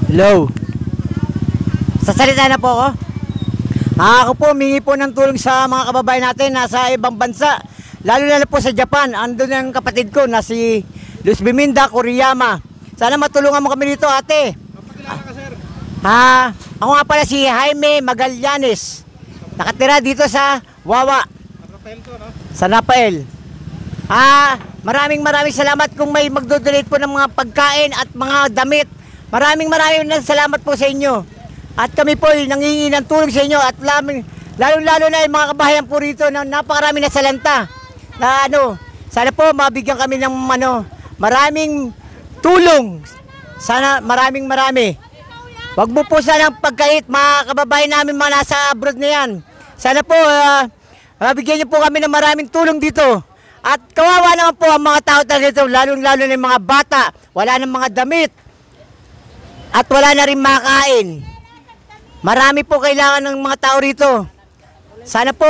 Hello. Sasalita na po ako. Ako po, humingi po ng tulong sa mga kababayan natin nasa ibang bansa. Lalo na po sa Japan. Andun ang kapatid ko na si Luz Biminda Kuriyama. Sana matulungan mo kami dito, ate. Kapagkilala ka, sir? Ako nga pala si Jaime Magallanes. Nakatira dito sa Wawa. Rafael to, no? Sa Rafael. Maraming salamat kung may magdodonate po ng mga pagkain at mga damit. Maraming salamat po sa inyo. At kami po ay nangingi ng tulong sa inyo at lalo na yung mga kabahayan po rito na napakarami na salanta. Na sana po mabigyan kami ng maraming tulong. Sana marami. Wag mo po sanang pagkait mga kababayan namin mga nasa abroad na yan. Sana po mabigyan niyo po kami ng maraming tulong dito. At kawawa naman po ang mga tao talaga dito, lalo na yung mga bata. Wala nang mga damit. At wala na rin makain. Marami po kailangan ng mga tao rito. Sana po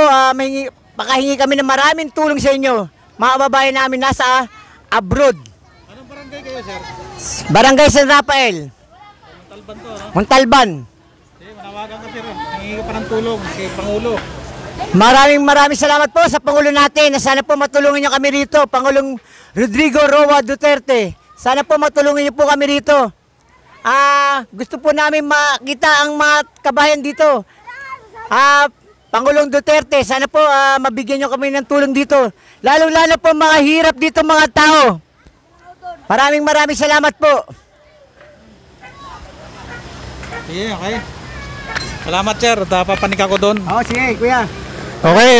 makahingi kami ng maraming tulong sa inyo. Mga kababayan namin nasa abroad. Anong barangay kayo, sir? Barangay San Rafael. Montalban to, no? Montalban. Manawagan ka, sir. Nangingi ka pa ng tulong kay Pangulo. Maraming salamat po sa Pangulo natin. Sana po matulungan niyo kami rito. Pangulong Rodrigo Roa Duterte. Sana po matulungan niyo po kami rito. Gusto po namin makita ang mga kabayan dito. Pangulong Duterte, sana po mabigyan niyo kami ng tulong dito. Lalo po mga hirap dito mga tao. Maraming salamat po. Sige, okay. Salamat, sir. Papanik ako doon. Sige, kuya. Okay,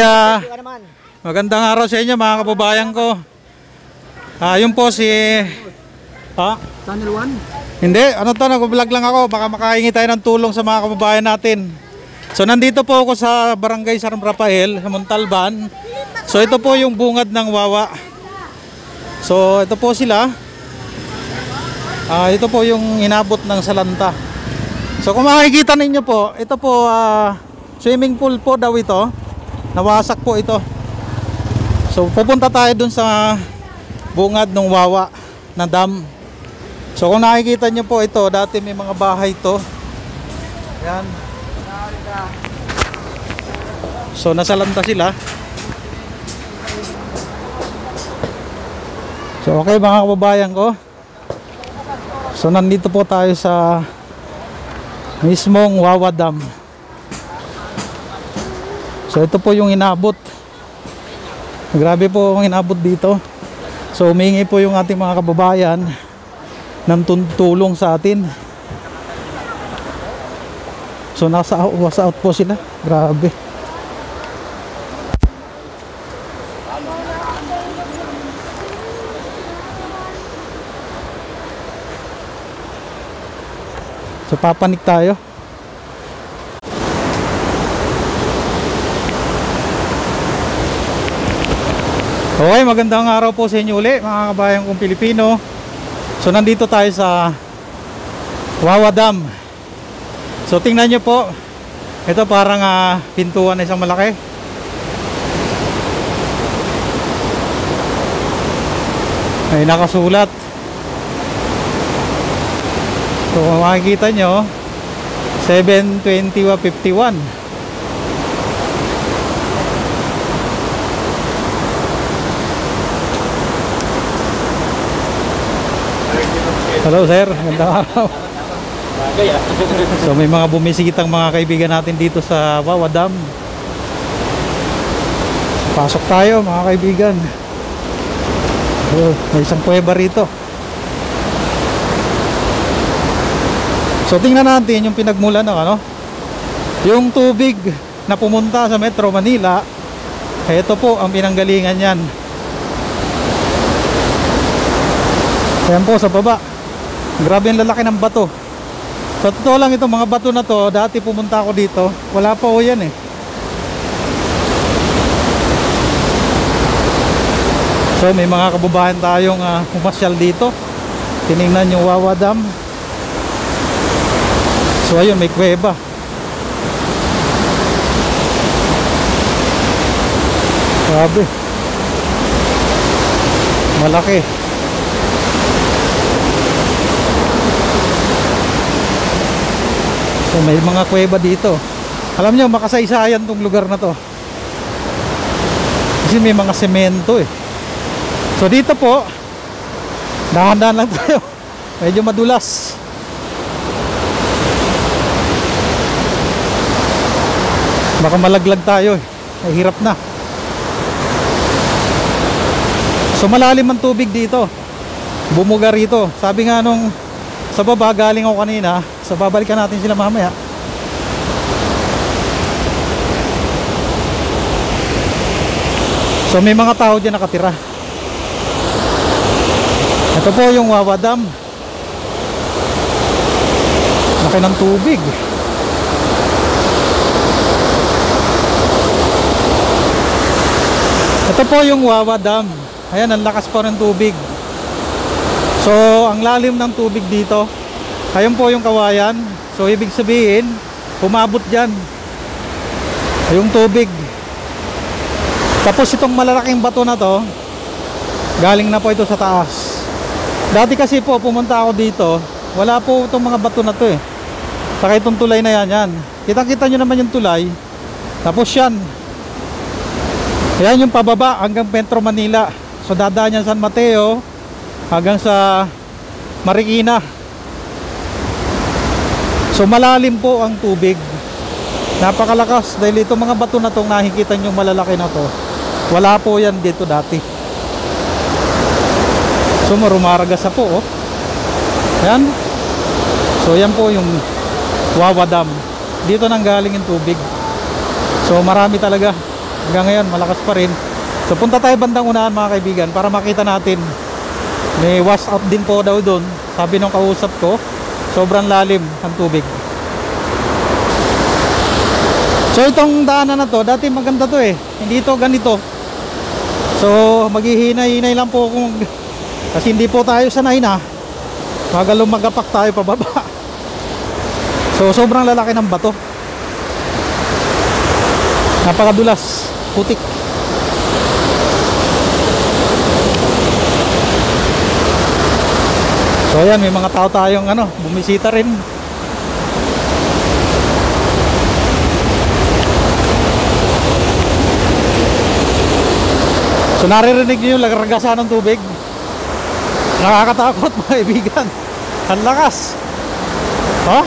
magandang araw sa inyo mga kababayan ko. Yun po si... Channel 1? Hindi, nag-vlog lang ako. Baka makahingi tayo ng tulong sa mga kababayan natin. So nandito po ako sa Barangay San Rafael, sa Montalban. So ito po yung bungad ng Wawa. So ito po sila. Ito po yung inabot ng salanta. So kung makikita ninyo po, ito po swimming pool po daw ito. Nawasak po ito. So pupunta tayo dun sa bungad ng Wawa na dam. So kung nakikita nyo po ito, dati may mga bahay ito. Yan. So nasalanta sila. So okay mga kababayan ko. So nandito po tayo sa mismong Wawa Dam. So ito po yung inabot. Grabe po ang inabot dito. So humingi po yung ating mga kababayan ng tulong sa atin. So nasa was out po sila. Grabe. So papanik tayo. Okay, magandang araw po sa inyo uli mga kabayan kong Pilipino. So nandito tayo sa Wawa Dam. So tingnan nyo po. Ito parang pintuan na isang malaki. Ay nakasulat. So kung makikita nyo 7/20/51. Hello sir, magandang araw. So may mga bumisikitang mga kaibigan natin dito sa Wawa Dam. Pasok tayo mga kaibigan. May isang kuweba rito. So tingnan natin yung pinagmulan ng yung tubig na pumunta sa Metro Manila. Ito po ang pinanggalingan yan. Ayan po sa baba. Grabe ang lalaki ng bato. Sa totoo lang itong mga bato na to, dati pumunta ako dito, wala pa o yan eh. So may mga kababayan tayong pumasyal dito. Tinignan yung Wawa Dam. So ayun, may kuweba. Grabe. Malaki. So may mga kuweba dito. Alam nyo, makasaysayan tong lugar na to. Kasi may mga semento eh. So dito po, dahan-dahan lang tayo. Medyo madulas. Baka malaglag tayo eh. Mahirap na. So malalim ang tubig dito. Bumuga rito. Sabi nga nung sa baba, galing ako kanina. So babalikan natin sila mamaya. So may mga tao dyan nakatira. Ito po yung Wawa Dam. Laki ng tubig. Ito po yung Wawa Dam. Ayan, ang lakas po ng tubig. So ang lalim ng tubig dito, ayun po yung kawayan. So ibig sabihin, umabot dyan yung tubig. Tapos itong malalaking bato na to, galing na po ito sa taas. Dati kasi po pumunta ako dito, wala po itong mga bato na to eh. Saka itong tulay na yan. Kita-kita nyo naman yung tulay. Tapos yan, yan yung pababa hanggang Metro Manila. So dadaan yan San Mateo hanggang sa Marikina. So malalim po ang tubig. Napakalakas dahil itong mga bato na itong nakikita nyo malalaki na to, wala po yan dito dati. So marumaragas na po oh. Yan. So yan po yung Wawa Dam. Dito nang galing yung tubig. So marami talaga. Hanggang ngayon malakas pa rin. So punta tayo bandang unahan mga kaibigan para makita natin. May wash out din po daw doon. Sabi nung kausap ko, sobrang lalim ang tubig. So itong daanan na to, dati maganda to eh. Hindi to ganito. So maghihinay-hinay lang po kung, kasi hindi po tayo sanay na. Magalong magapak tayo pababa. So sobrang lalaki ng bato. Napakadulas, putik. So ayan, may mga tao tayong bumisita rin. So naririnig niyo yung lagargasan ng tubig. Nakakatakot mga kaibigan. Ang lakas. Oh?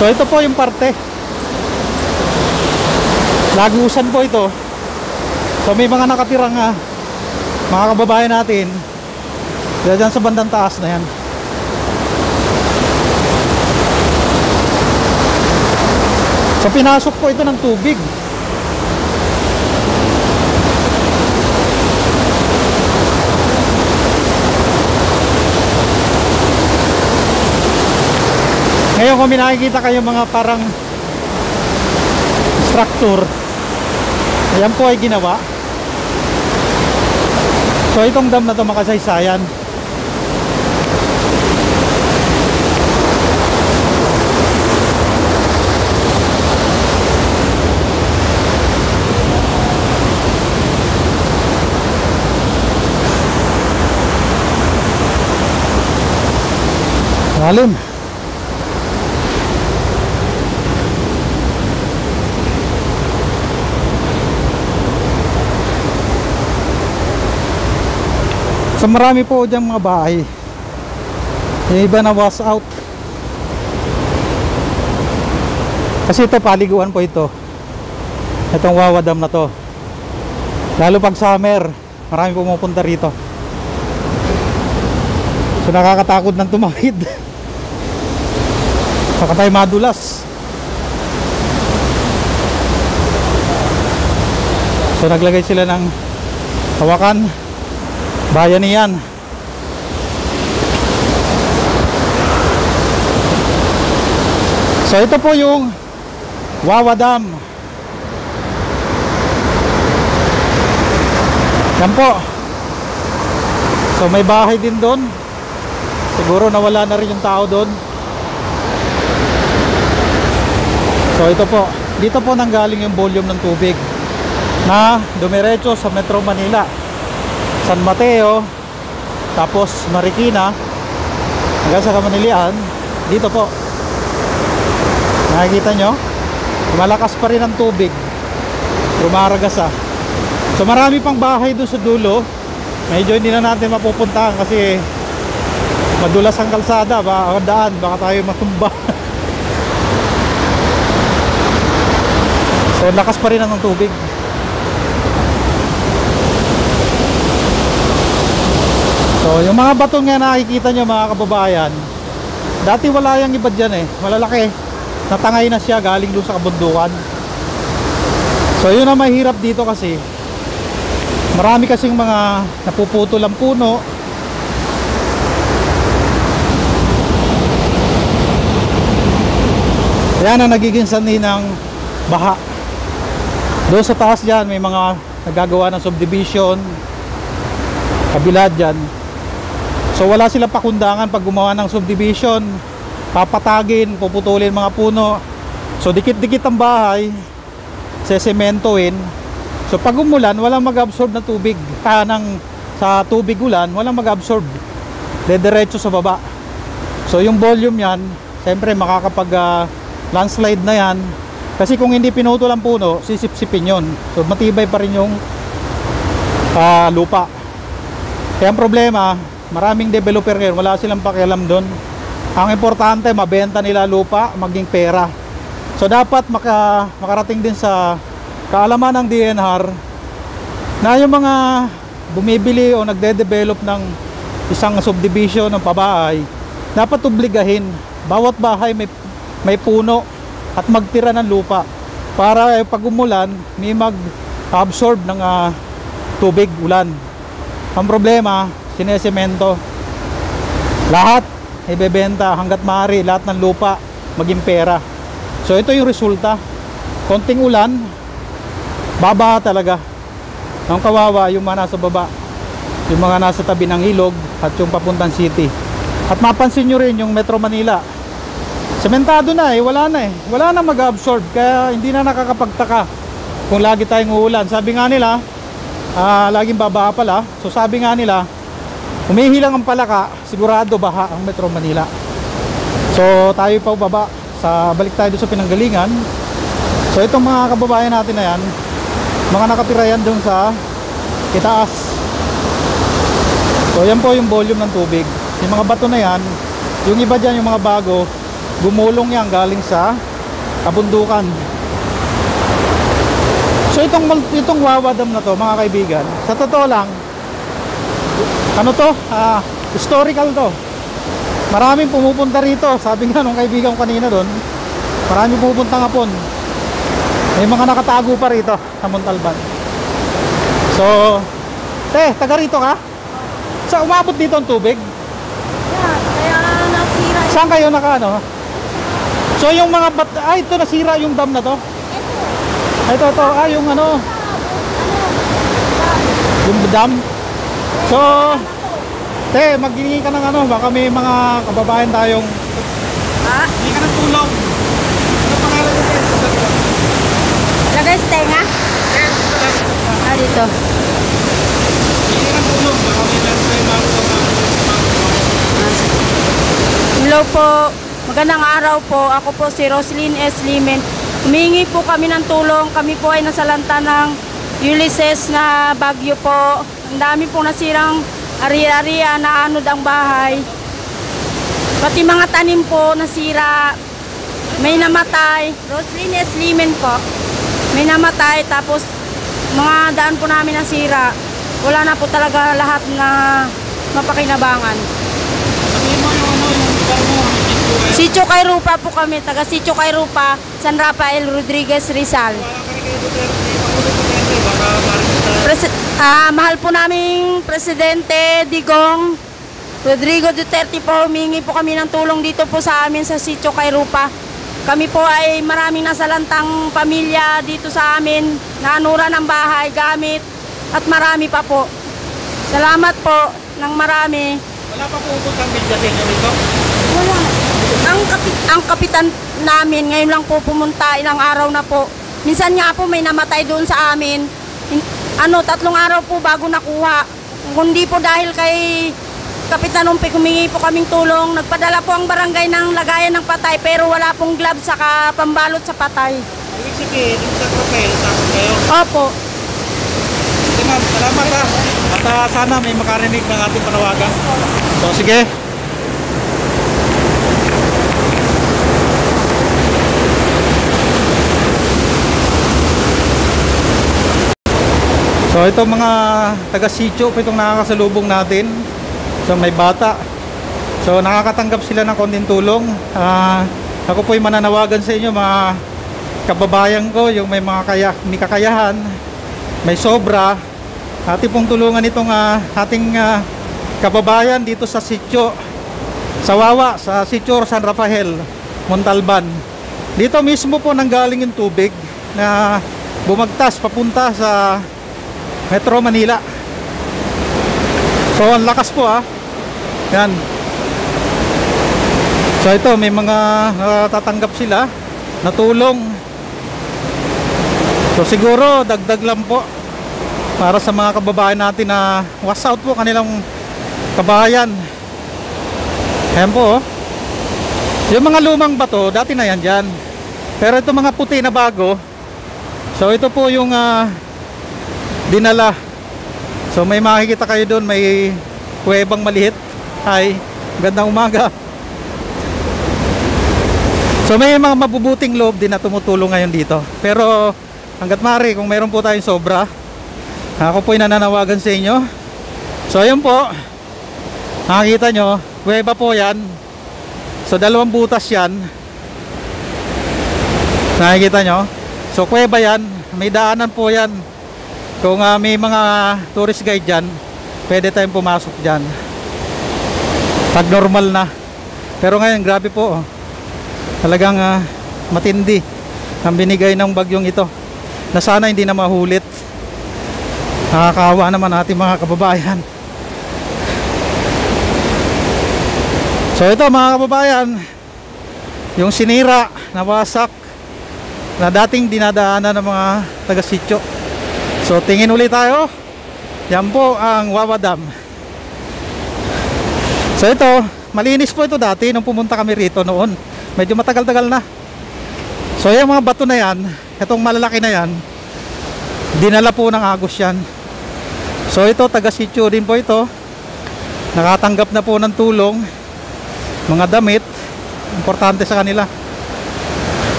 So ito po yung parte. Lagusan po ito. So may mga nakatirang mga kababayan natin dyan sa bandang taas na yan. So pinasok po ito ng tubig. Ngayon kung may nakikita kayo mga parang structure, ayan po ay ginawa. So itong dam na to makasaysayan. Lalim. So marami po dyan mga bahay. Yung iba na wash out. Kasi ito paliguan po ito. Itong Wawa Dam na to. Lalo pag summer, marami pumupunta rito. So nakakatakot ng tumawid. Saka tayo madulas. So naglagay sila ng hawakan. Bayanihan. So ito po yung Wawa Dam. Yan po. So may bahay din doon. Siguro nawala na rin yung tao doon. So ito po, dito po nanggaling yung volume ng tubig na dumiretso sa Metro Manila, San Mateo, tapos Marikina hanggang sa Kamanilian. dito po. Nakikita nyo? Malakas pa rin ang tubig. Rumaragas So marami pang bahay doon sa dulo. Medyo hindi na natin mapupuntahan kasi madulas ang kalsada, baka daan, baka tayo matumba. So lakas pa rin ang tubig. So yung mga bato nga nakikita nyo mga kababayan, dati wala yung iba dyan malalaki. Natangay na siya galing doon sa kabundukan. So yun ang mahirap dito kasi marami kasing mga napuputol ang puno. Yan ang nagiging sanhi ng baha. Doon sa taas dyan may mga nagagawa ng subdivision, kabila dyan. So wala silang pakundangan pag gumawa ng subdivision. Papatagin, puputulin mga puno. So dikit-dikit ang bahay, sesementoin. So pag umulan, walang mag-absorb na tubig. Sa tubig ulan, walang mag-absorb. Dediretso sa baba. So yung volume yan, siyempre makakapag landslide na yan. Kasi kung hindi pinutol ang puno, sisip-sipin yun. So matibay pa rin yung lupa. Kaya ang problema, maraming developer ngayon, wala silang pakialam doon. Ang importante, mabenta nila lupa, maging pera. So dapat makarating din sa kaalaman ng DNR na yung mga bumibili o nagde-develop ng isang subdivision ng pabahay, dapat obligahin bawat bahay may puno at magtira ng lupa para pag umulan may mag-absorb ng tubig ulan. Ang problema, sinesemento lahat, ibebenta hanggat maaari lahat ng lupa maging pera. So ito yung resulta. Konting ulan, baba talaga. Ang kawawa yung mga nasa baba, yung mga nasa tabi ng ilog at yung papuntang city. At mapansin nyo rin yung Metro Manila, sementado na wala na mag-absorb. Kaya hindi na nakakapagtaka kung lagi tayong uulan. Sabi nga nila, laging babaa pala. So sabi nga nila, humihilang ang palaka, sigurado baha ang Metro Manila. So tayo pa baba, balik tayo doon sa pinanggalingan. So itong mga kababayan natin na yan, mga nakatira yan doon sa itaas. So yan po yung volume ng tubig. Yung mga bato na yan, yung iba dyan, yung mga bago, gumulong yan galing sa kabundukan. So itong Wawa Dam na to mga kaibigan, sa totoo lang, ano to, historical to. Maraming pumupunta rito. Sabi nga nung kaibigan ko kanina doon, maraming pumupunta nga po. May mga nakatago pa rito sa Montalban. So taga rito ka? So umabot dito ang tubig? Yeah, kaya nasira. Saan kayo naka So yung mga ito nasira yung dam na to? Ito yung yung dam. So maghingi ka ng baka may mga kababayan tayong hindi ka ng tulong. Ano pangalan mo? Lagay stenga? Dito. Hindi ka ng tulong. Baka may Hello po. Magandang araw po. Ako po si Roslyn S. Limen. Humingi po kami ng tulong. Kami po ay nasalanta ng Ulysses na bagyo po. Ang dami pong nasirang ari-ariya, naanod ang bahay. Pati mga tanim po nasira. May namatay. Roslyn S. Limen po. May namatay. Tapos mga daan po namin nasira. Wala na po talaga lahat na mapakinabangan. Sitio Kayrupa po kami. Taga Sitio Kayrupa, San Rafael Rodriguez, Rizal. Mahal po naming Presidente Digong Rodrigo Duterte po, humingi po kami ng tulong dito po sa amin sa Sitio Kayrupa. Kami po ay maraming nasalantang pamilya dito sa amin, naanura ng bahay, gamit at marami pa po. Salamat po ng marami. Wala pa pupuntang media sa inyo dito? Wala. Ang kapitan namin ngayon lang po pumunta, ilang araw na po. Minsan nga po may namatay doon sa amin. 3 araw po bago nakuha. Kundi po dahil kay Kapitan Umpik, humingi po kaming tulong. Nagpadala po ang barangay ng lagayan ng patay pero wala pong gloves saka pambalot sa patay. Ibig sabihin, yung sa propel, tapos kayo. Opo. Sige ma'am, salamat ha. At sana may makarinig ng ating panawagan. So sige. So ito mga taga-sitio po itong nakakasalubong natin. So may bata. So nakakatanggap sila ng konting tulong. Ako po ay mananawagan sa inyo mga kababayan ko, yung may mga may kakayahan, may sobra. Ating pong tulungan itong ating kababayan dito sa sitio sa Wawa, sa sitio San Rafael, Montalban. Dito mismo po nanggaling yung tubig na bumagtas papunta sa Metro Manila. So ang lakas po yan. So ito may mga tatanggap sila na tulong. So siguro dagdag lang po para sa mga kababayan natin na wash out po kanilang kabahayan. Ayan po yung mga lumang bato dati na yan dyan, pero ito mga puti na bago. So ito po yung dinala. So may makikita kayo doon, may kuwebang maliit. Hi, gandang umaga. So may mga mabubuting loob din na tumutulong ngayon dito. Pero hanggat maaari, kung meron po tayong sobra, ako po ay nananawagan sa inyo. So ayun po, nakikita nyo, kuweba po yan. So 2 butas yan, nakikita nyo. So kuweba yan, may daanan po yan. Kung may mga tourist guide dyan, pwede tayong pumasok dyan pag normal na. Pero ngayon grabe po, talagang matindi ang binigay ng bagyong ito, na sana hindi na mahulit. Nakakaawa naman ating mga kababayan. So ito mga kababayan, yung sinira, nawasak, na dating dinadaanan ng mga taga-sitio. So tingin ulit tayo. Yan po ang Wawa Dam. So ito, malinis po ito dati nung pumunta kami rito noon. Medyo matagal-tagal na. So yung mga bato na yan, itong malalaki na yan, dinala po ng Agos yan. So ito, taga-sitio din po ito. Nakatanggap na po ng tulong. Mga damit, importante sa kanila.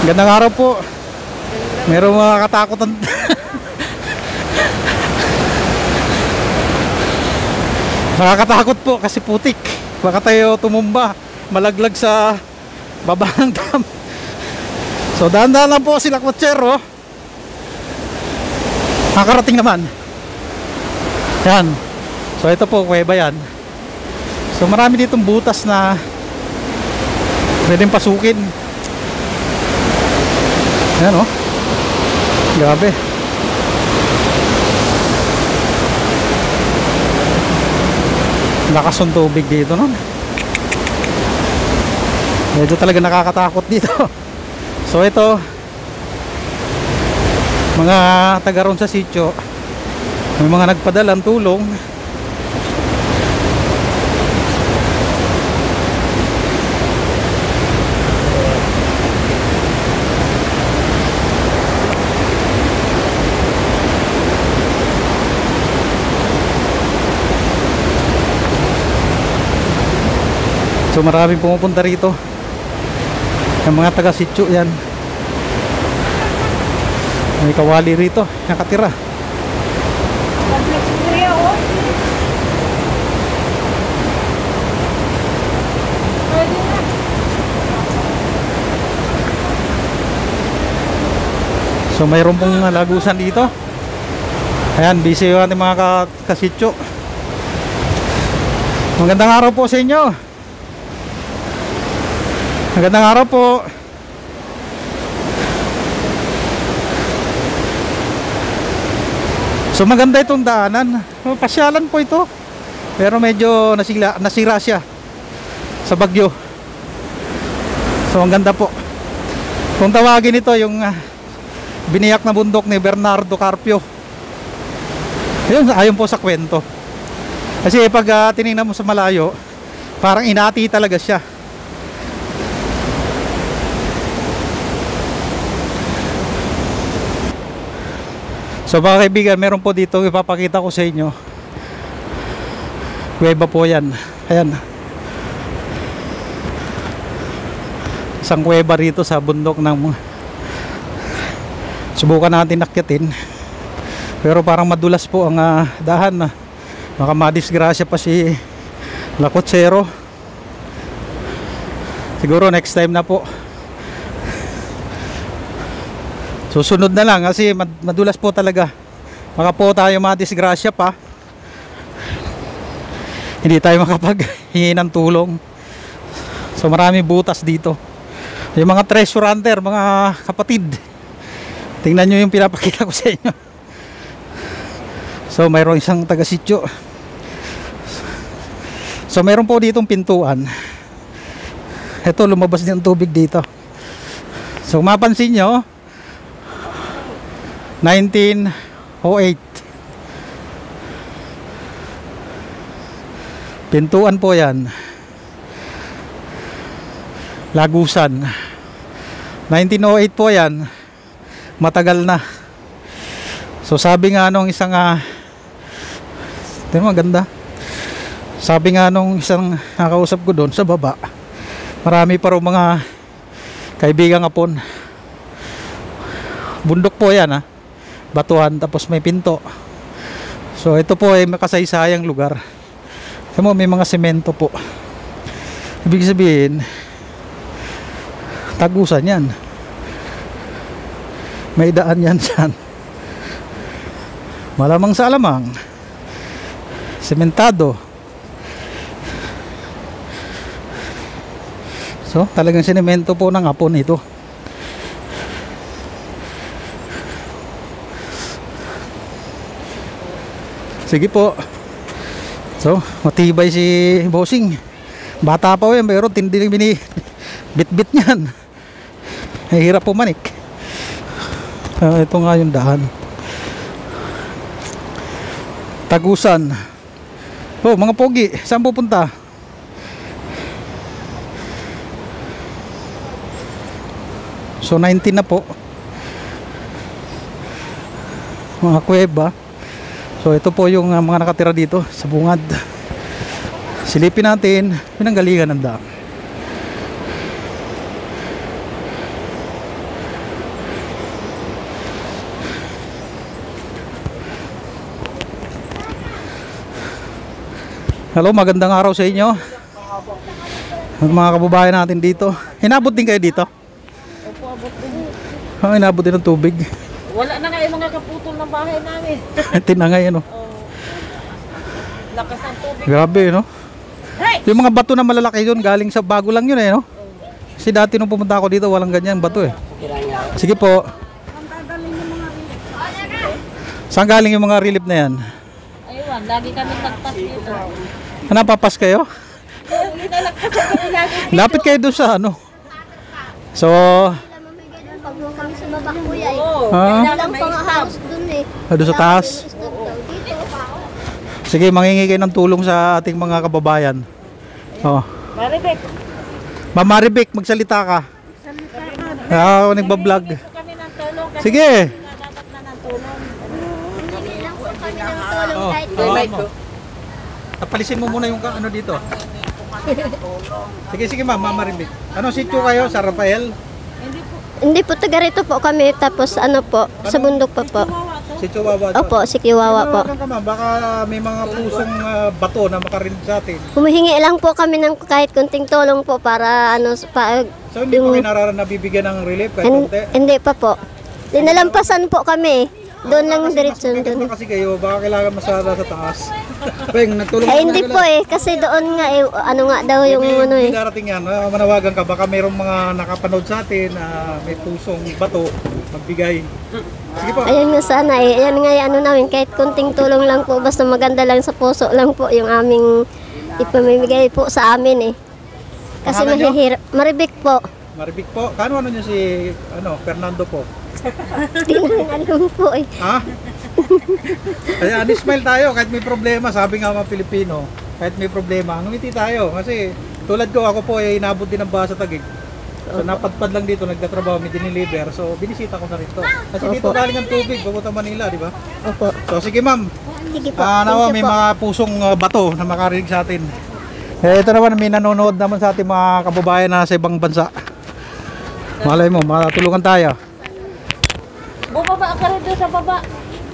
Gandang araw po. Merong mga katakutan. Nakakatakot po kasi putik. Baka tayo tumumba, malaglag sa baba ng dam. So dahan-dahan lang po sila kotsero. Nakarating naman. Yan. So ito po, kuweba yan. So marami ditong butas na pwedeng pasukin. Yan o. Grabe. Lakas ng tubig dito nun. Medyo talaga nakakatakot dito. So ito, mga taga ron sa sitio, may mga nagpadala ng tulong. So maraming pumupunta rito. Yung mga taga-sitio yan. May kawali rito, nakatira. So mayroon pong lagusan dito. Ayan, busy yung ating mga kasityo. Magandang araw po sa inyo. Magandang araw po. So maganda itong daanan. Pasyalan po ito. Pero medyo nasira siya sa bagyo. So ang ganda po. Kung tawagin ito yung biniyak na bundok ni Bernardo Carpio. Ayun po sa kwento. Kasi pag tinignan mo sa malayo, parang inati talaga siya. So mga kaibigan, meron po dito ipapakita ko sa inyo. Kuweba po yan. Ayan. Isang kuweba rito sa bundok ng subukan natin akyatin. Pero parang madulas po ang dahan na. Baka madisgrasya pa si lakotsero. Siguro next time na po. Susunod na lang kasi madulas po talaga. Baka po tayo madisgrasya pa. Hindi tayo makapaghingi ng tulong. So marami butas dito. Yung mga treasure hunter, mga kapatid, tingnan nyo yung pinapakita ko sa inyo. So mayroong isang taga-sityo. So mayroon po ditong pintuan. Ito, lumabas din ang tubig dito. So mapansin nyo, 1908. Pintuan po yan. Lagusan. 1908 po yan. Matagal na. So sabi nga nung isang maganda. Sabi nga nung isang nakausap ko doon sa baba, marami pa rin mga kaibigang Hapon. Bundok po yan, batuhan, tapos may pinto. So ito po ay makasaysayang lugar. Kasi may mga semento po. Ibig sabihin, tagusan yan. May daan yan dyan. Malamang sa alamang, sementado. So talagang sinemento po ng Hapon ito. Sige po. So matibay si bossing. Bata pa yan, pero tindi bit-bit niyan. Mahirap pumanik. Ito nga yung daan. Tagusan. Oh, mga pogi, saan pupunta? So 19 na po. Mga kuweba. So ito po yung mga nakatira dito sa bungad. Silipin natin pinanggalingan ng dam. Hello, magandang araw sa inyo. Mga kababayan natin dito. Inabot din kayo dito? Opo, abot din. Inabot din ng tubig. Wala na nga yung mga kaputol ng bahay namin. Tinangay ano. Lakas ang tubig. Grabe no. Hey! Yung mga bato na malalaki yun, galing sa bago lang yun no. Kasi dati nung pumunta ako dito, walang ganyan bato Sige po. Saan galing yung mga relief na yan? Ayun, lagi kami nagpas dito. Napapas kayo? Lapit kayo doon sa ano. So, Pag kami sa baba kuya ha? Lang pang house dun Doon sa taas. Sige, mangingi kayo ng tulong sa ating mga kababayan. Oh. Maribek, Ma'am Maribek, magsalita ka. Ako nagbablog. kami ng tulong kasi Sige. dapat na ng tulong. Hindi lang po kami ng tulong Oh. kahit Tapalisin mo muna yung ano dito. Sige ma'am, Ma'am Maribek. Ano sityo kayo sa Rafael? Hindi po, taga rito po kami, tapos ano po, sa bundok pa po. Sityo Wawa. Opo, si Kiwawa po. Ka ma'am, baka may mga pusong bato na makarinig sa atin. Humihingi lang po kami ng kahit kunting tulong po para ano, So hindi po kayo nabibigyan ng relief kahit konti? hindi pa po. Dinalampasan po kami. Doon lang diretso doon. Kasi kayo, baka kailangan masara sa taas. Peng, nagtulong Hindi po kasi doon nga ano nga daw yung ano May darating yan, manawagan ka, baka mayroong mga nakapanood sa atin na may pusong bato, magbigay. Sige po. Ayun nga sana Ayan nga yung ano namin, kahit kunting tulong lang po, basta maganda lang sa puso lang po yung aming ipamimigay po sa amin Kasi Pangalan nyo? mahihirap. Maribik po. Maribik po. Kano niyo si Fernando po? Di na alam po Ha? Kaya smile tayo kahit may problema. Sabi nga mga Pilipino, kahit may problema, ngumiti tayo. Kasi tulad ko, ako po ay inabot din ng baha sa Taguig. So napadpad lang dito, nagtatrabaho, may diniliver. So binisita ko na rin to. Kasi dito galing ang tubig, papunta Manila, di ba? Opo. So sige ma'am, Sige po. nawa Thank may you po. mga pusong bato na makarinig sa atin. Ito naman, may nanonood naman sa ating mga kababayan na sa ibang bansa. Malay mo, matulungan tayo. Bumaba ka rin doon sa baba.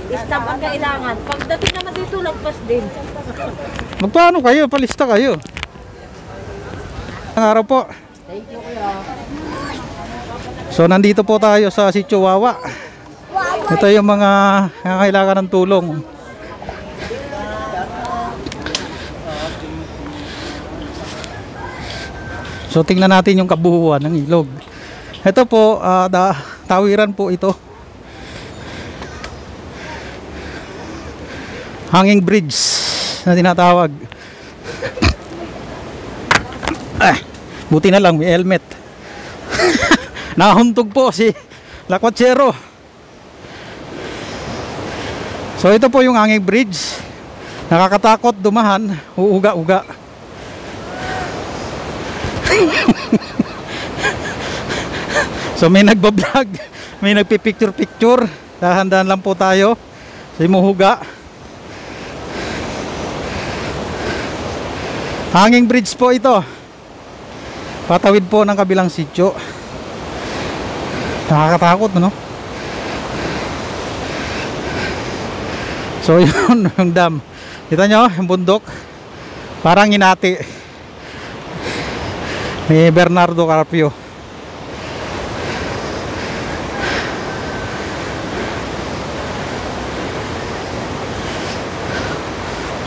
Stop ang kailangan. Pagdating naman dito, lagpas din. Magpaano kayo? Palista kayo. Ang araw po. So nandito po tayo sa Sitio Wawa. Ito yung mga kailangan ng tulong. So tingnan natin yung kabuuan ng ilog. Ito po, tawiran po ito. Hanging bridge na tinatawag. Buti na lang may helmet. Nahuntog po si Lakwatsero. So ito po yung hanging bridge. Nakakatakot dumahan, uuga-uga. So may nagbablog, may nagpipicture-picture. Dahan-dahan lang po tayo. Sa imuhuga. Hanging bridge po ito. Patawid po ng kabilang sitio. Nakakatakot, no? So yun, yung dam. Kita nyo, yung bundok. Parang hinati ni Bernardo Carpio.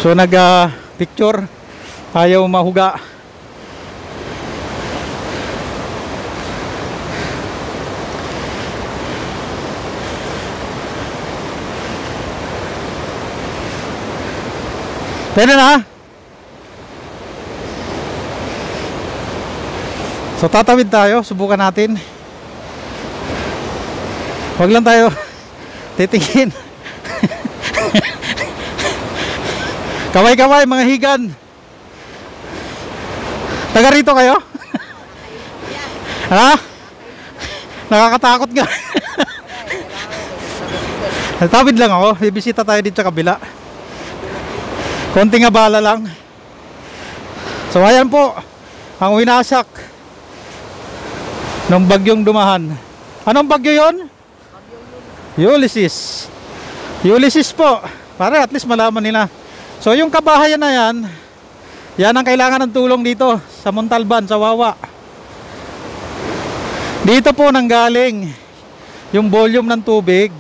So nag-picture, ayaw mahuga. Pwede na. So tatawid tayo, subukan natin. Huwag lang tayo titingin. Kaway-kaway mga higan. Taga rito kayo? Ha? Nakakatakot nga. Tatawid lang ako, bibisita tayo dito sa kabila. Konting abala lang. So ayan po ang winasak ng bagyong dumahan. Anong bagyo yon? Ulysses. Ulysses po. Para at least malaman nila. So yung kabahayan na yan, yan ang kailangan ng tulong dito sa Montalban, sa Wawa. Dito po nanggaling yung volume ng tubig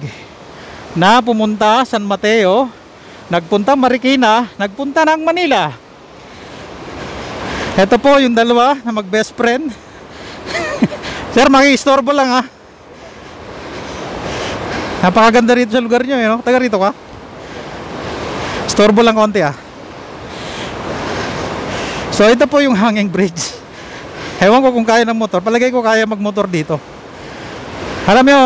na pumunta San Mateo, nagpunta Marikina, nagpunta ng Manila. Ito po yung dalawa na mag best friend. Sir, maki-istorbo lang ha. Napakaganda rito sa lugar nyo, no? Taga rito ka? Istorbo lang konti ha. So ito po yung hanging bridge. Ewan ko kung kaya ng motor. Palagay ko kaya magmotor dito. Alam nyo,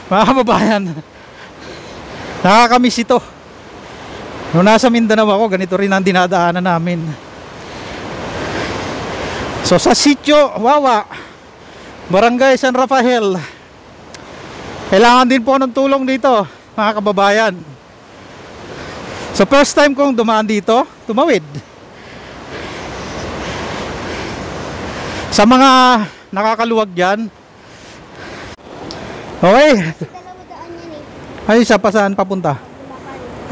mga kababayan, nakakamiss ito. Nung nasa Mindanao ako, ganito rin ang dinadaanan namin. So sa Sitio Wawa, Barangay San Rafael, kailangan din po ng tulong dito, mga kababayan. So first time kong dumaan dito, tumawid. Sa mga nakakaluwag dyan, okay. Ay, isa pa saan papunta?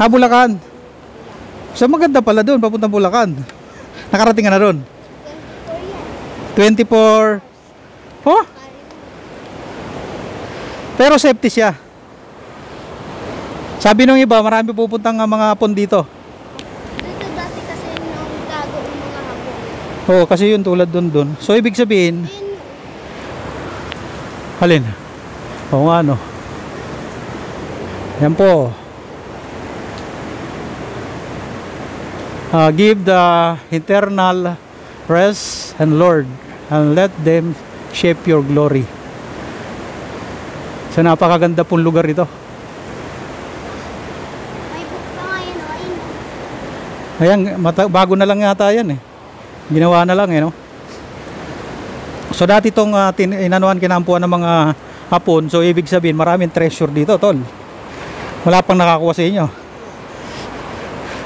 Bulacan. So maganda pala doon, papunta Bulacan. Nakarating ka na doon? 24. Oh? Pero safety siya. Sabi nung iba, marami pupuntang mga hapon dito. Dito dati kasi nung gago yung mga hapon. Oo, kasi yun tulad doon. So ibig sabihin, halin? Oo nga no. Yan po. Give the eternal rest and Lord, and let them shape your glory. So napakaganda pong lugar ito. Ayan, bago na lang yata yan eh. Ginawa na lang eh, no? So dati itong inanuan kinampuan ng mga Hapon, so ibig sabihin maraming treasure dito, tol. Wala pang nakakuha sa inyo.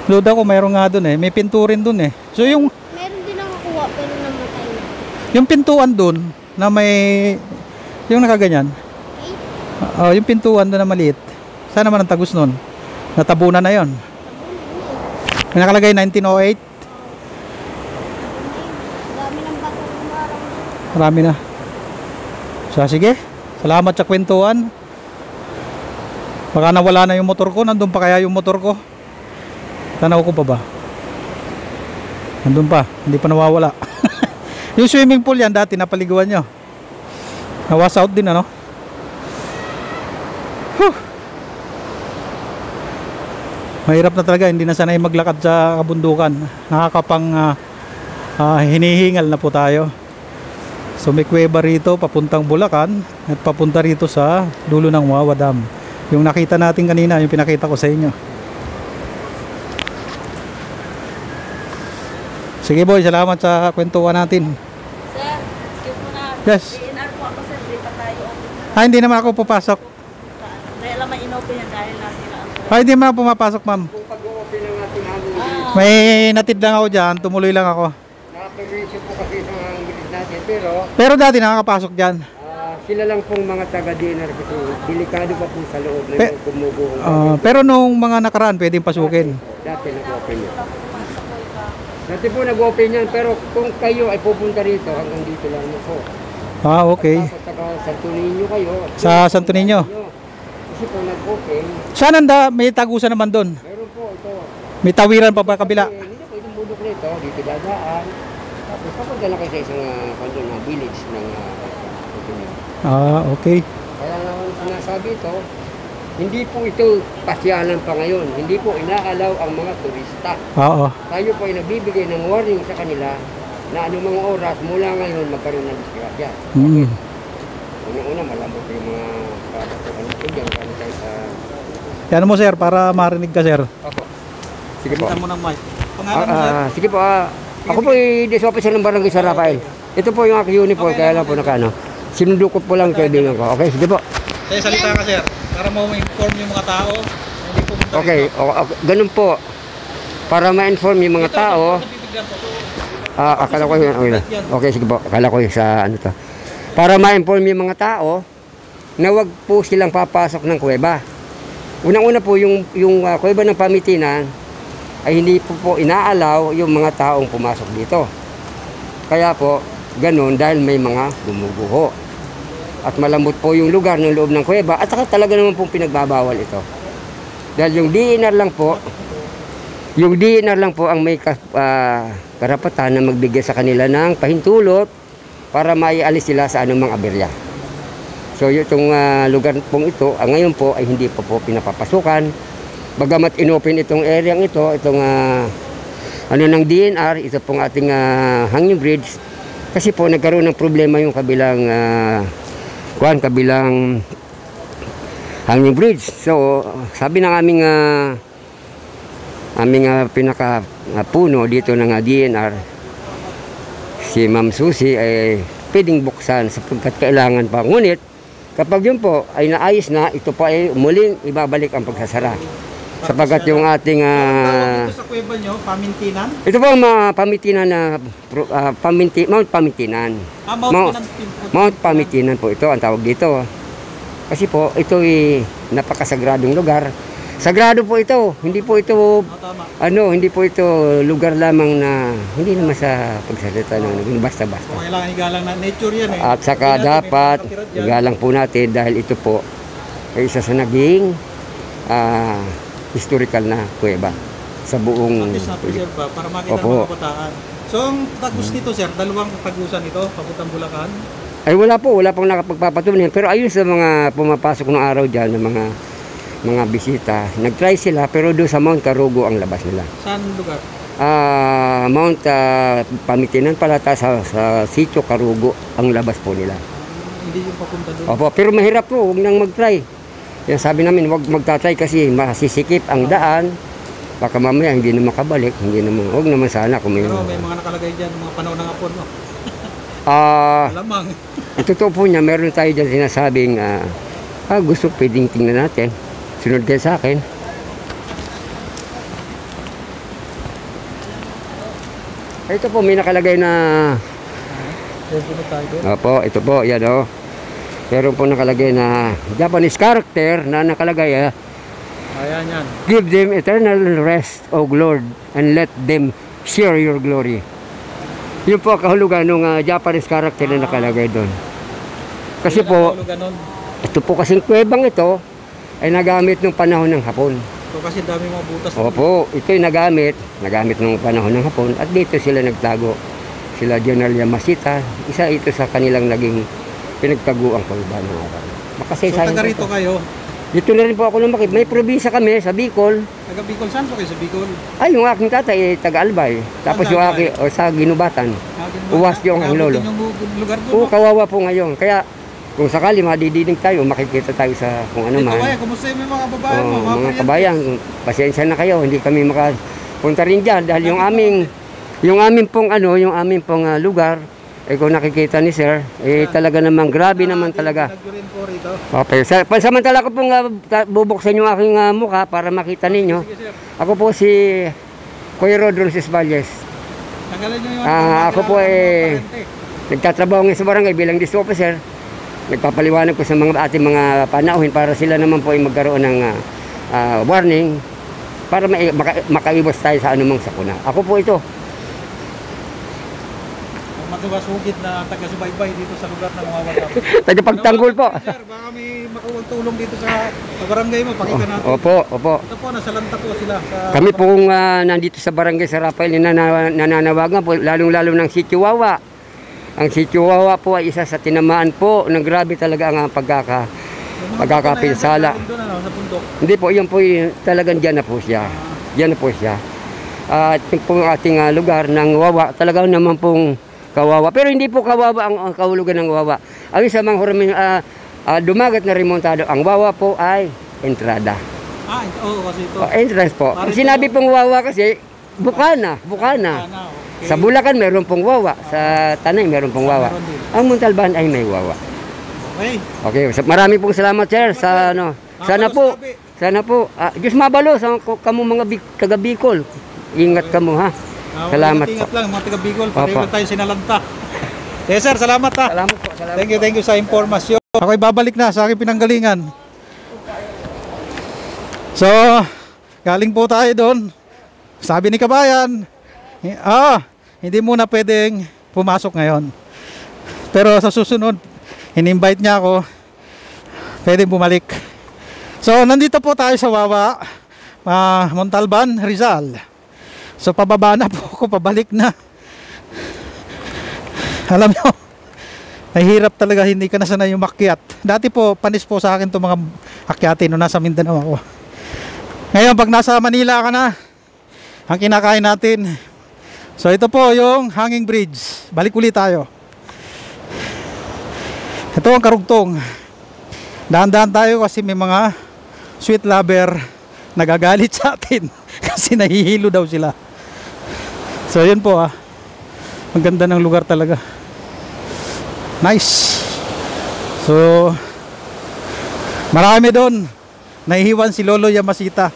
Load ako, mayroon nga dun eh. May pinturin dun eh. So yung Meron din nakakuha pero namatay na. yung pintuan dun na may yung nakaganyan. Oh, yung pintuan dun na maliit. Saan naman ang tagus nun? Natabunan na yon. May nakalagay 1908. Dami ng bato umarang. Marami na. So sige, salamat sa kwentuhan. Baka nawala na yung motor ko. Nandun pa kaya yung motor ko? Tanaw ko pa ba? Nandun pa, hindi pa nawawala. Yung swimming pool yan dati napaliguan nyo. Nawas out din ano. Whew. Mahirap na talaga, hindi na sanay maglakad sa kabundukan. Nakakapang hinihingal na po tayo. So may kuweba rito papuntang Bulacan at papunta rito sa dulo ng Wawa Dam. Yung nakita natin kanina, yung pinakita ko sa inyo. Sige boy, salamat sa kwentuhan natin. Sir, excuse mo na. Yes. DNR po ako, sir. Di pa tayo. Hindi naman ako papasok. Dahil lang may inopen yan dahil nasira ang Hindi naman ako pumapasok, ma'am. May natid lang ako dyan, tumuloy lang ako. Nakaperwisyo po kasi sa mga bilis natin, Pero dati nakakapasok dyan. sila lang pong mga taga-dinner kasi delikado pa po sa loob na Pe- yung kumubo. Pero nung mga nakaraan, pwedeng pasukin. Dati nag-open yan. Dati po nag-open yan, pero kung kayo ay pupunta rito, hanggang dito lang na po. Okay. Tapos saka Santo Niño kayo. Sa Santo Niño. Kasi po nag-open, Saan may tagusan naman doon? meron po ito. May tawiran pa ba kabila? Hindi po itong budok nito, dito dadaan. Tapos papunta na kayo sa isang village ng Santo Niño. Okay. Kaya nga sinasabi ito, hindi po ito pasyalan pa ngayon. Hindi po inaalaw ang mga turista. Oo. Tayo po ay nagbibigay ng warning sa kanila na anumang oras mula ngayon magkaroon ng disgrasya. Mm. Una-una malambot yung mga kapatukan ito dyan. Kaya tayo sa... Yan mo sir, para marinig ka sir. Opo. Sige po. Mo ng mic. Pangalan mo sir? Sige po. Ako po ay desk officer ng Barangay San Rafael. Ito po yung aking uniform, kaya lang po nakano. Sinundo ko po lang kaibigan ko. Okay, sige po. Kaya salita ka sir, para ma-inform yung mga tao. Hindi pumunta Okay, ganun po. Para ma-inform yung mga tao. Akala ko yun. Okay, sige po. Akala ko yun sa ano to. Para ma-inform yung mga tao na wag po silang papasok ng kuweba. Unang-una po yung kuweba ng Pamitinan ay hindi po inaalaw yung mga taong pumasok dito. Kaya po, ganun dahil may mga gumuguho. At malambot po yung lugar ng loob ng kuweba at saka talaga naman pong pinagbabawal ito. Dahil yung DNR lang po ang may karapatan na magbigay sa kanila ng pahintulot para maialis sila sa anumang aberya. So itong lugar pong ito, ngayon po ay hindi pa po pinapapasukan. Bagamat inopen itong area ito, itong ng DNR, ito pong ating hanging bridge, kasi po nagkaroon ng problema yung kabilang hanging bridge. So sabi ng aming pinaka-puno dito ng DNR, si Ma'am Susie, ay pwedeng buksan sapagkat kailangan pa. Ngunit kapag yun po ay naayos na, ito po ay muling ibabalik ang pagsasara. Sapagkat yung ating Ito sa kuweba nyo, Pamintinan? ito po ang mga Pamitinan na Mount Pamitinan. Mount Pamitinan po ito ang tawag dito. Kasi po ito ay napakasagradong lugar. Sagrado po ito. Hindi po ito hindi po ito lugar lamang na hindi naman sa pagsalita ng basta-basta. Kailangan igalang na nature yan eh. At saka dapat igalang po natin dahil ito po ay isa sa naging historical na kuweba sa buong preserve ba para makita ng Opo. mga kabataan. So ang tagus nito sir, dalawang tagusan ito, papuntang Bulacan. Ay wala pong nakapagpapatunay. Pero ayun sa mga pumapasok ng araw dyan, ng mga bisita, nag-try sila pero doon sa Mount Carugo ang labas nila. Saan lugar? Mount Pamitinan palata sa Sitio Carugo ang labas po nila. Hindi yung papunta doon. Opo, pero mahirap po, huwag nang mag-try. Yan sabi namin, huwag magta-try kasi masisikip ang daan Baka mamaya hindi na makabalik, hindi naman, huwag naman sana kung may... Pero may mga nakalagay dyan, mga panahon ng hapon, no? Lamang. Ang totoo po niya, meron tayo dyan sinasabing, gusto, pwedeng tingnan natin. Sunod kayo sa akin. Ito po, may nakalagay na... Opo, ito po, yan o. Meron po nakalagay na Japanese character na nakalagay, Ayan yan. give them eternal rest, O Lord, and let them share your glory. Yun po ang kahulugan ng Japanese character na nakalagay doon. Kasi po, ito po kasing kuwebang ito ay nagamit nung panahon ng Hapon. Ito kasi dami mga butas. Opo, ito'y nagamit nung panahon ng Hapon at dito sila nagtago. Sila General Yamashita, isa ito sa kanilang naging pinagtaguan ko ba ng araw. So taga rito kayo? Dito na rin po ako lumaki. May probinsya kami sa Bicol. Taga Bicol, saan po kayo sa Bicol? Ay, yung aking tatay ay taga Albay. Tapos yung aking sa Ginubatan. Uwas yung ang lolo. Yung lugar doon? Oo, kawawa po ngayon. Kaya kung sakali madidinig tayo, makikita tayo sa kung ano man. Kabayan, kumusta yung mga kababayan mo? Mga kabayan, pasensya na kayo. Hindi kami makapunta rin dyan dahil yung aming pong lugar, kung nakikita ni sir, talaga namang grabe naman talaga. Okay, pansamantala ko pong bubuksan yung aking mukha para makita ninyo. Ako po si Kuya Rodriguez Valles. Ako po nagtatrabaho ngayon sa barangay bilang district officer. Nagpapaliwanag ko sa mga ating mga panauhin para sila naman po ay magkaroon ng warning para makaiwas tayo sa anumang sakuna. Ako po ito. Matugasugid na taga-subaybay dito sa lugar ng Wawa. Tagapagtanggol po. Sir, baka may makatulong dito sa barangay mo, pakita natin. Opo. Ito po, nasalanta po sila. Kami pong nandito sa barangay sa Rafael, nananawagan po, lalong-lalo ng Sitio Wawa. Ang Sitio Wawa po ay isa sa tinamaan po ng grabe talaga ang pagkakapinsala. Hindi po, yan po talagang dyan na po siya. Dyan na po siya. At po ang ating lugar ng Wawa, talagang naman pong kawawa. Pero hindi po kawawa ang kahulugan ng Wawa. Ang isa mang dumagat na remontado, ang Wawa po ay entrada. Kasi ito. Entrance po. Sinabi pong Wawa kasi, Bukana. Okay. Sa Bulacan mayroon pong Wawa. Sa Tanay mayroon pong Wawa. Ang Montalban ay may Wawa. Okay. Marami pong salamat, sir. Sana po. Diyos mabalo sa kamo mga taga Bicol. Ingat kamo, ha. Salamat po. Ingat lang mga taga Bicol. Pareho tayo sinalanta. Sir, salamat ha. Salamat po. Thank you sa impormasyon. Ako'y babalik na sa aking pinanggalingan. So, galing po tayo doon. Sabi ni kabayan, hindi muna pwedeng pumasok ngayon. Pero sa susunod, in-invite niya ako, pwedeng bumalik. So, nandito po tayo sa Wawa, Montalban, Rizal. So, pababa na po ako, pabalik na. Alam nyo, nahihirap talaga, hindi ka na sanay umakyat. Dati po, panis po sa akin itong mga akyatin nung nasa Mindanao ako. Ngayon, pag nasa Manila ka na, ang kinakain natin. So, ito po yung hanging bridge. Balik ulit tayo. Ito ang karugtong. Dahan-dahan tayo kasi may mga sweet lover nagagalit sa atin kasi nahihilo daw sila. So, yun po Ang ganda ng lugar talaga. Nice. So, marami doon. Nahihiwan si Lolo Yamashita.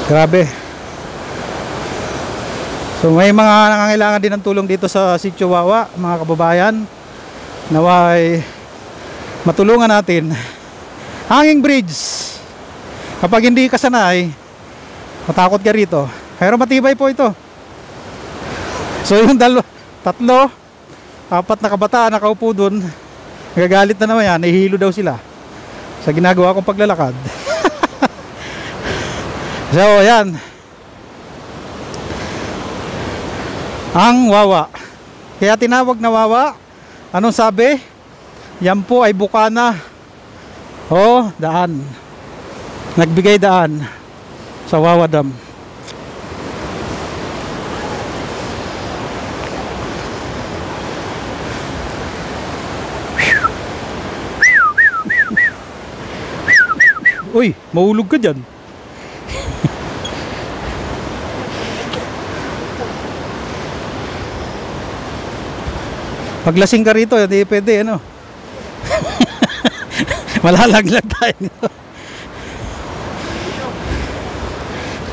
Grabe. So, may mga nangangailangan din ng tulong dito sa Sitio Wawa, mga kababayan. Naway matulungan natin. Hanging bridge. Kapag hindi ka sanay, matakot ka rito. Pero matibay po ito. So, yung 3, 4 na kabataan nakaupo dun, nagagalit na naman yan, nahihilo daw sila sa ginagawa kong paglalakad. So, yan ang Wawa. Kaya tinawag na Wawa. Anong sabi? Yan po ay bukana o daan. Nagbigay daan sa Wawa Dam. Uy, mahulog ka dyan. Paglasing ka rito, hindi pwede, ano? Malalaglag tayo nito.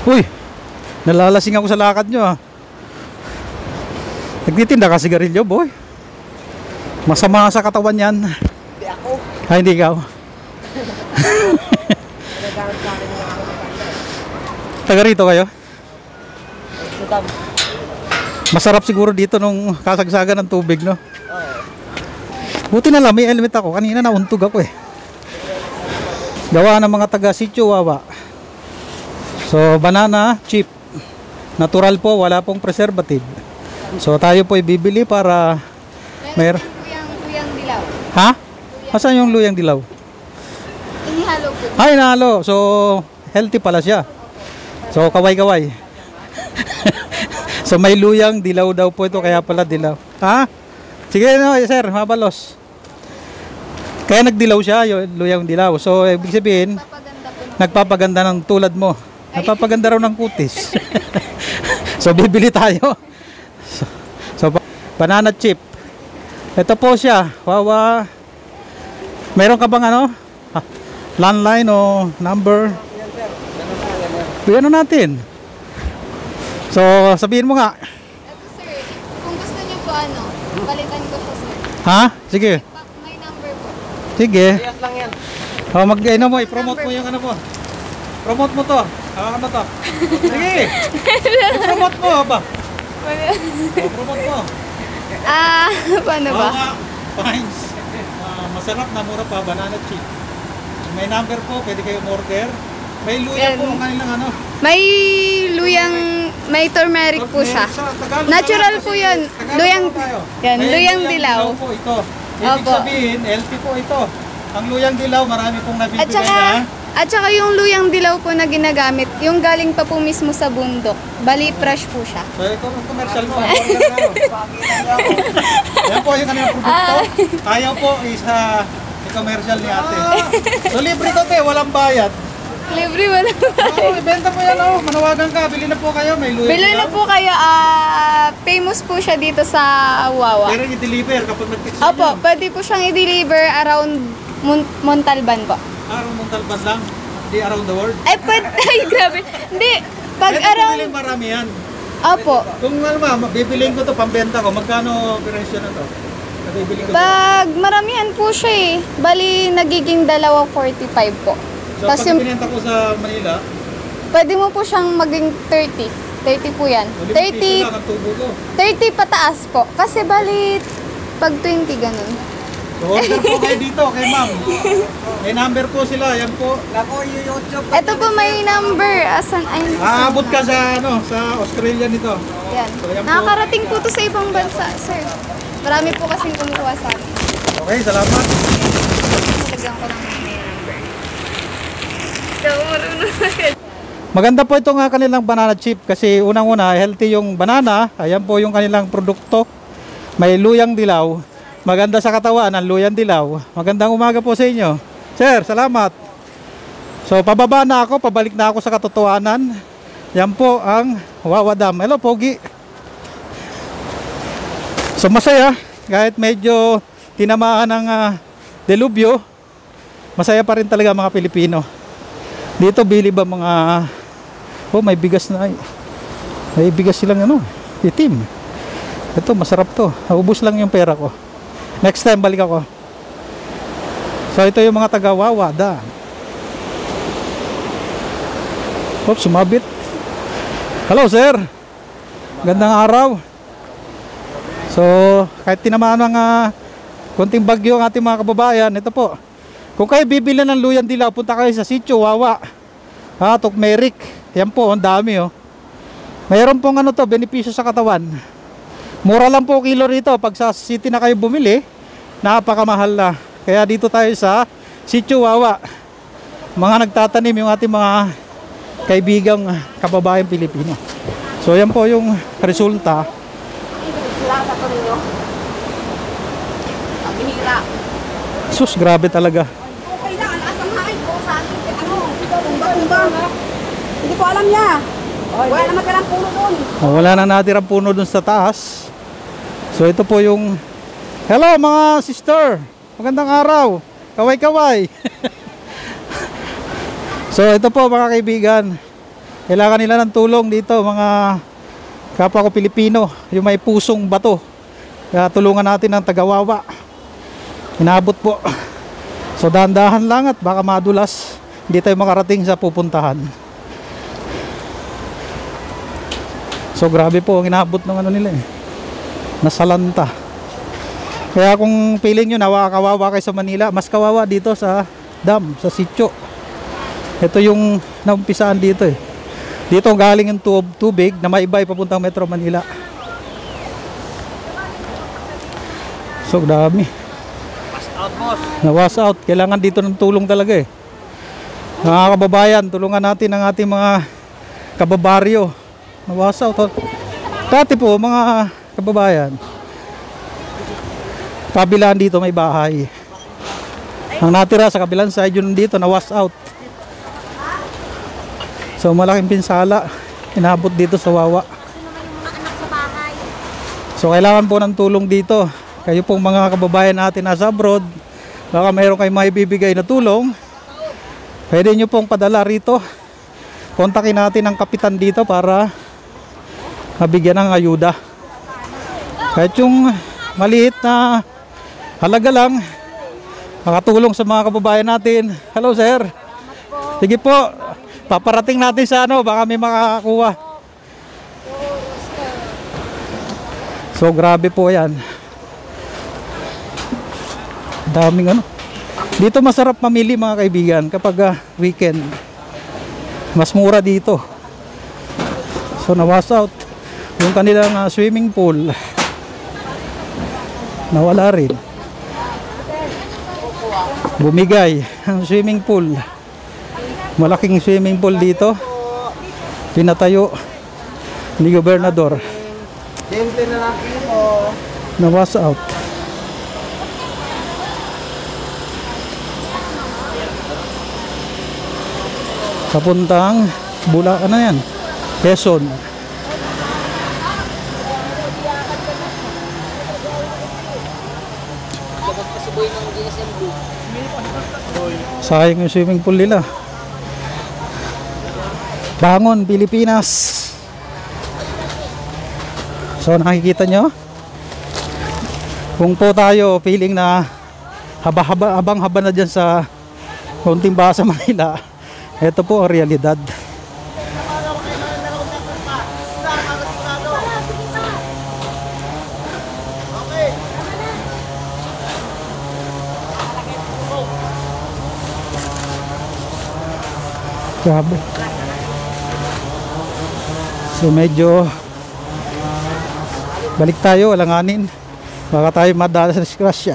Uy, nalalasing ako sa lakad nyo, ah. Nagtitinda ka sigarilyo, boy. Masama sa katawan yan. Hindi ako. Ay, hindi ikaw. Taga rito kayo? Masarap siguro dito nung kasagsagan ng tubig, no? Buti na lang, may helmet ako. Kanina nauntog ako eh. Gawa ng mga taga Sitio Wawa. So, banana chip. Natural po, wala pong preservative. So, tayo po ibibili para Luyang dilaw. Ha? Asan yung luyang dilaw? Inihalo po. Ay, nalo. So, healthy pala siya. So, kaway-kaway. So, may luyang dilaw daw po ito, kaya pala dilaw. Ha? Sige, no, sir, mabalos. Kaya nagdilaw siya, yung luyang dilaw. So, ibig sabihin, nagpapaganda ng tulad mo. Nagpapaganda raw ng kutis. So, bibili tayo. So, banana chip. Ito po siya. Wawa. Meron ka bang ano? Landline o number? Ano natin? So, sabihin mo nga. Ito sir, kung gusto niyo po balikan ko po sir. Ha? Sige. May number po. Sige. Yes lang yan. O, mag-ano mo, i-promote mo yung ano mo. Promote mo to. Hawakan mo to. Sige. I-promote mo, ba? O, promote mo. Paano ba? Wawa Pines. Masarap na mura pa, banana chip. May number po, pwede kayo order. May luya po ang kanilang ano. May luyang, may turmeric po siya. Natural po yun. Luyang, yan, luyang dilaw. Po ito. Ibig Opo. sabihin, healthy po ito. Ang luyang dilaw, marami pong nabibigay na. At saka yung luyang dilaw po na ginagamit, yung galing pa po mismo sa bundok. Bali, fresh po siya. So ito ang commercial mo. Yan po yung kanilang produkto. Ayaw po isa commercial ni ate. So libre to te, walang bayad. Libre wala. Oo, ibenta po yan oh. Manawagan ka, bili na po kayo. May luyang Bilo na dilaw. po kayo, famous po siya dito sa Wawa. Pero i-deliver kapag nag-text Opo, pwede po siyang i-deliver around Montalban po. Araw Montalban lang, di around the world. Ay, pwede, ay grabe. Hindi, pag Pwede around, bibiling marami yan. opo. Kung ano bibiling ko to, pambenta ko, magkano presyo na to? Bibiling ko to. Pag maramihan po siya eh. Bali, nagiging 2.45 po. So Tapos pag yung, binenta ko sa Manila, pwede mo po siyang maging 30. 30 po yan. ulit piso lang ang tubo ko. 30 pataas po. Kasi bali, pag 20 ganun. So order po kayo dito kay ma'am. May number po sila, yan po. Ito po may number. Asan? Ay, Aabot ka sa sa Australia nito. yan. So, yan po. Nakakarating po to sa ibang bansa, sir. Marami po kasing kumukuha sa amin. Okay, salamat. Lagyan ko ng may number. So, marunong agad. Maganda po itong kanilang banana chip kasi unang-una healthy yung banana. Ayan po yung kanilang produkto. May luyang dilaw. Maganda sa katawan ang luyang dilaw. Magandang umaga po sa inyo. Sir, salamat. So pababa na ako, pabalik na ako sa katotohanan. Yan po ang Wawa Dam. Hello, Pogi. So masaya kahit medyo tinamaan ng delubyo. Masaya pa rin talaga mga Pilipino. Dito bili ba mga may bigas na may bigas silang itim. Ito masarap to. Ubus lang yung pera ko. Next time balik ako. So ito yung mga taga Wawa Dam. Oops, sumabit. Hello sir. Gandang araw. So kahit tinamaan ng konting bagyo ang ating mga kababayan, ito po. Kung kayo bibili ng luyang dilaw, punta kayo sa Sitio Wawa. Tukmeric. Yan po, ang dami oh. Mayroon pong benepisyo sa katawan. Mura lang po kilo rito. Pag sa city na kayo bumili, napakamahal na. Kaya dito tayo sa Sitio Wawa. Mga nagtatanim yung ating mga kaibigang kababayang Pilipino. So yan po yung resulta. Sus, grabe talaga. Hindi ko alam niya. Wala naman ka lang puno doon. Wala na natirang puno dun sa taas. So ito po yung... Hello mga sister! Magandang araw! Kaway-kaway! So ito po mga kaibigan, kailangan nila ng tulong dito mga kapwa ko Pilipino, yung may pusong bato. Kaya tulungan natin ang tagawawa. Inabot po. So dahan-dahan lang at baka madulas, hindi tayo makarating sa pupuntahan. So grabe po ang inabot ng ano nila eh, nasalanta. Kaya kung feeling nyo kawawa kayo sa Manila, mas kawawa dito sa dam, sa sitio. Ito yung naumpisaan dito eh. Dito galing yung tubig na maibay papuntang Metro Manila. So dami. Na-wash out. Kailangan dito ng tulong talaga eh. Mga kababayan, tulungan natin ang ating mga kababaryo. Na-wash out. Dati po mga kababayan, kabilaan dito may bahay. Ang natira sa kabilang side yun dito na-wash out. So malaking pinsala inabot dito sa Wawa. So kailangan po ng tulong dito. Kayo pong mga kababayan natin nasa abroad, baka mayroon kayong maibibigay na tulong, pwede nyo pong padala rito. Kontakin natin ang kapitan dito para mabigyan ng ayuda. Kahit yung maliit na halaga lang, makatulong sa mga kababayan natin. Hello sir. Sige po. Paparating natin sa ano, baka may makakakuha. So grabe po yan. Daming ano. Dito masarap mamili mga kaibigan kapag weekend. Mas mura dito. So na-wash out yung kanilang swimming pool. Nawala rin. Bumigay ang swimming pool. Malaking swimming pool dito. Pinatayo ni Gobernador. Na-wash out. Papuntang Bulacan na yan. Quezon. Sayang yung swimming pool nila. Bangon, Pilipinas. So nakikita nyo, kung po tayo feeling na habang-haba na dyan sa konting baha sa Manila, ito po ang realidad. Grabe. So medyo balik tayo, alanganin. Baka tayo madala sa disgrasya.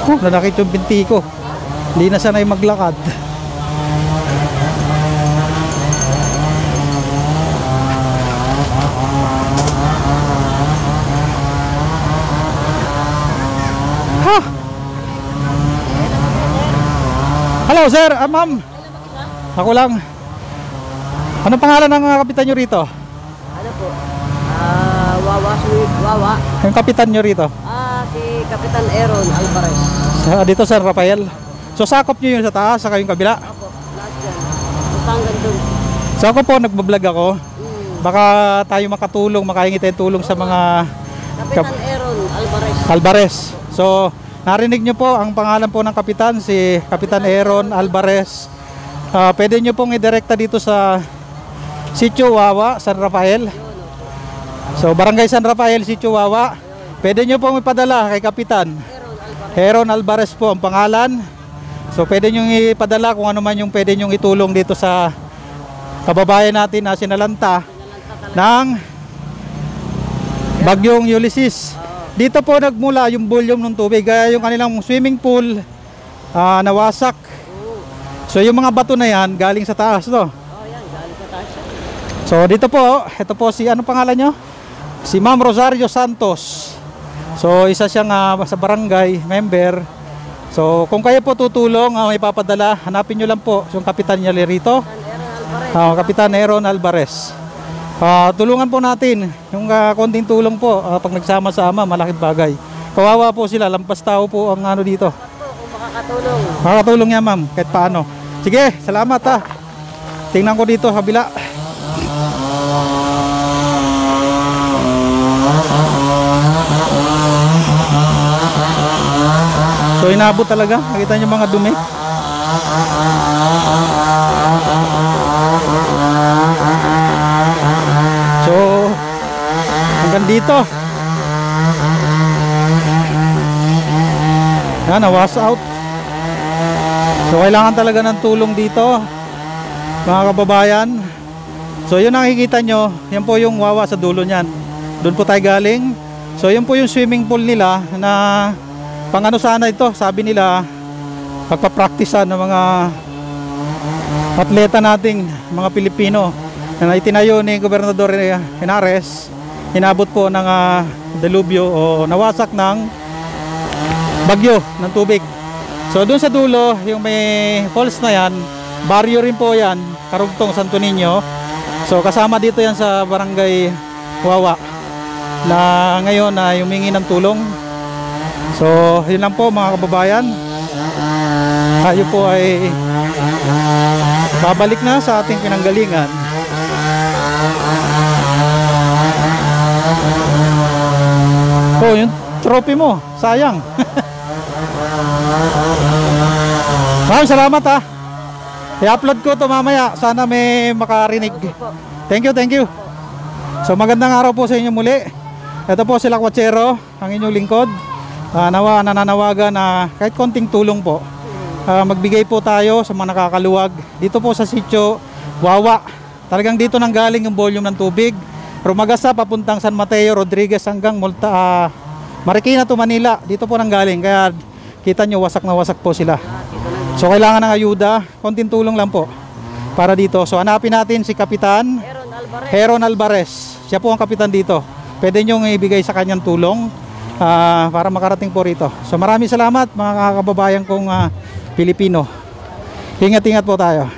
Oh, nanakit yung binti ko. Hindi na sanay maglakad. Hello sir, ma'am. Ako lang. Anong pangalan ng kapitan nyo rito? Ano po? Wawa, Sweet Wawa. Yung kapitan nyo rito? Si Kapitan Aaron Alvarez. Dito San Rafael. So sakop nyo yun sa taas, saka yung kabila? Opo, lahat yan. Hanggang doon. So ako po, nagbablog ako. Baka tayo makatulong, makahingi tayong tulong sa mga Kapitan Aaron Alvarez. Alvarez. So narinig nyo po ang pangalan po ng kapitan, si Kapitan Aaron Alvarez. Pwede nyo pong idirekta dito sa Sitio Wawa, San Rafael. So Barangay San Rafael, Sitio Wawa. Pwede nyo pong ipadala kay Kapitan Aaron Alvarez po ang pangalan. So pwede nyo ipadala kung ano man yung pwede nyo itulong dito sa kababayan natin na sinalanta ng Bagyong Ulysses. Dito po nagmula yung volume ng tubig, kaya yung kanilang swimming pool nawasak. So yung mga bato na yan galing sa taas to. So dito po, ito po si ano pangalan nyo? Si Ma'am Rosario Santos. So isa siyang sa barangay member. So kung kayo po tutulong, may papadala, hanapin nyo lang po yung kapitan niya rito. Kapitan Aaron Alvarez. Tulungan po natin yung konting tulong po pag nagsama-sama, malaking bagay. Kawawa po sila, lampas tao po ang ano dito. Makakatulong yan ma'am, kahit paano. Sige, salamat ha. Tingnan ko dito, kabila. So inabot talaga, nakita nyo mga dumi. So hanggang dito. Yan, na-wash out. So kailangan talaga ng tulong dito, mga kababayan. So yun nakikita nyo, yan po yung wawa sa dulo nyan. Doon po tayo galing. So yun po yung swimming pool nila na pang ano sana ito, sabi nila pagpapracticean ng mga atleta nating mga Pilipino na itinayo ni Gobernador Henares. Hinabot po ng delubyo o nawasak ng bagyo ng tubig. So doon sa dulo, yung may falls na yan, baryo rin po yan, Karugtong, Santo Niño. So kasama dito yan sa barangay Wawa na ngayon na humingi ng tulong. So yun lang po mga kababayan. Tayo po ay babalik na sa ating pinanggalingan. Oh, yung trophy mo, sayang. Maraming salamat ha. I-upload ko to mamaya. Sana may makarinig. Thank you, thank you. So magandang araw po sa inyo muli. Ito po sila Kwatsero, ang inyong lingkod. Nananawagan na kahit konting tulong po. Magbigay po tayo sa mga nakakaluwag. Dito po sa sitio Wawa. Talagang dito nang galing yung volume ng tubig. Rumagasa papuntang San Mateo, Rodriguez hanggang Marikina to Manila. Dito po nang galing. Kaya kita nyo wasak na wasak po sila. So kailangan ng ayuda, konting tulong lang po para dito. So hanapin natin si Kapitan Aaron Alvarez. Siya po ang kapitan dito. Pwede nyo ibigay sa kanyang tulong para makarating po rito. So maraming salamat mga kababayan kong Pilipino. Ingat-ingat po tayo.